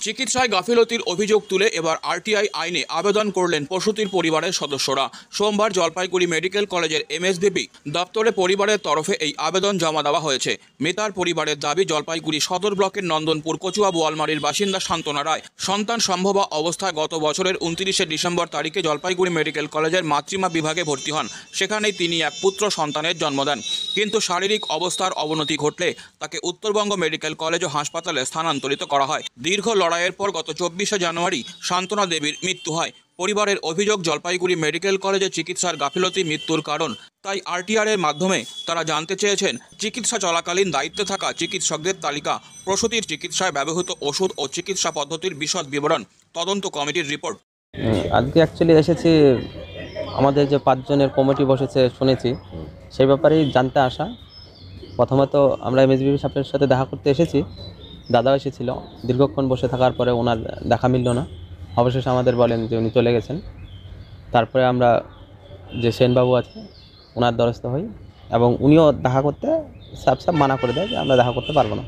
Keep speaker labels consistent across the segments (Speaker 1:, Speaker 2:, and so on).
Speaker 1: চিকিৎসায় গাফিলতির অভিযোগ তুলে এবার আরটিআই আইনে আবেদন করলেন প্রসূতির পরিবারের সদস্যরা। সোমবার জলপাইগুড়ি মেডিকেল কলেজের এমএসভিপি দপ্তরে পরিবারের তরফে এই আবেদন জমা দেওয়া হয়েছে। মৃতার পরিবারের দাবি, জলপাইগুড়ি সদর ব্লকের নন্দনপুর কচুয়া বোয়ালমারির বাসিন্দা সান্ত্বনা রায় সন্তান সম্ভবা অবস্থায় গত বছরের 29শে ডিসেম্বর তারিখে জলপাইগুড়ি মেডিকেল কলেজের মাতৃমা বিভাগে ভর্তি হন। সেখানেই তিনি এক পুত্র সন্তানের জন্ম দেন, কিন্তু শারীরিক অবস্থার অবনতি ঘটলে তাকে উত্তরবঙ্গ মেডিকেল কলেজ ও হাসপাতালে স্থানান্তরিত করা হয়। দীর্ঘ লড়াইয়ের পর গত 24শে জানুয়ারি সান্ত্বনা দেবীর মৃত্যু হয়। পরিবারের অভিযোগ, জলপাইগুড়ি মেডিকেল কলেজে চিকিৎসার গাফিলতি মৃত্যুর কারণ। তাই আরটিআর এর মাধ্যমে তারা জানতে চেয়েছেন চিকিৎসা চলাকালীন দায়িত্বে থাকা চিকিৎসকদের তালিকা, প্রসূতির চিকিৎসায় ব্যবহৃত ওষুধ ও চিকিৎসা পদ্ধতির বিশদ বিবরণ, তদন্ত কমিটির রিপোর্ট।
Speaker 2: আজকে অ্যাকচুয়ালি এসেছি, আমাদের যে 5 জনের কমিটি বসেছে শুনেছি, সেই ব্যাপারেই জানতে আসা। প্রথমত আমরা এমএসভিপি সাহেবের সাথে দেখা করতে এসেছি, দাদাও এসেছিল। দীর্ঘক্ষণ বসে থাকার পরে ওনার দেখা মিলল না। অবশেষে আমাদের বলেন যে উনি চলে গেছেন। তারপরে আমরা যে সেনবাবু আছে ওনার দ্বারস্থ হই এবং উনিও দেখা করতে সাফ মানা করে দেয় যে আমরা দেখা করতে পারবো না,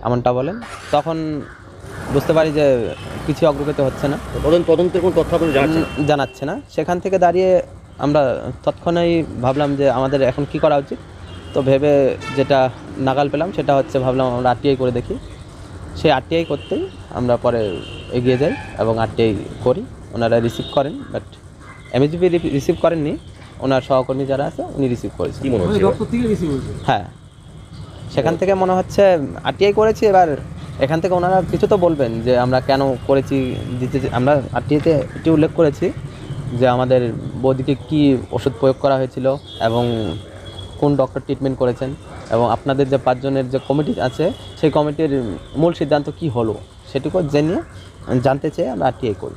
Speaker 2: এমনটা বলেন। তখন বুঝতে পারি যে কিছু অগ্রগতি হচ্ছে না,
Speaker 3: তদন্তের কোনো তথ্য আপনি
Speaker 2: জানাচ্ছে না। সেখান থেকে দাঁড়িয়ে আমরা তৎক্ষণাৎই ভাবলাম যে আমাদের এখন কি করা উচিত। তো ভেবে যেটা নাগাল পেলাম সেটা হচ্ছে, ভাবলাম আমরা আরটিআই করে দেখি। সেই আরটিআই করতেই আমরা পরে এগিয়ে যাই এবং আরটিআই করি। ওনারা রিসিভ করেন, বাট এমএসভিপি রিসিভ করেননি, ওনার সহকর্মী যারা আছে উনি রিসিভ করেছেন। হ্যাঁ, সেখান থেকে মনে হচ্ছে আরটিআই করেছি। এবার এখান থেকে ওনারা কিছু তো বলবেন যে আমরা কেন করেছি। আমরা আরটিআইতে এটি উল্লেখ করেছি যে আমাদের বৌদিকে কী ওষুধ প্রয়োগ করা হয়েছিল এবং কোন ডক্টর ট্রিটমেন্ট করেছেন, এবং আপনাদের যে 5 জনের যে কমিটি আছে সেই কমিটির মূল সিদ্ধান্ত কী হলো সেটুকু জেনে জানতে চেয়ে আমরা আরটিআই করি।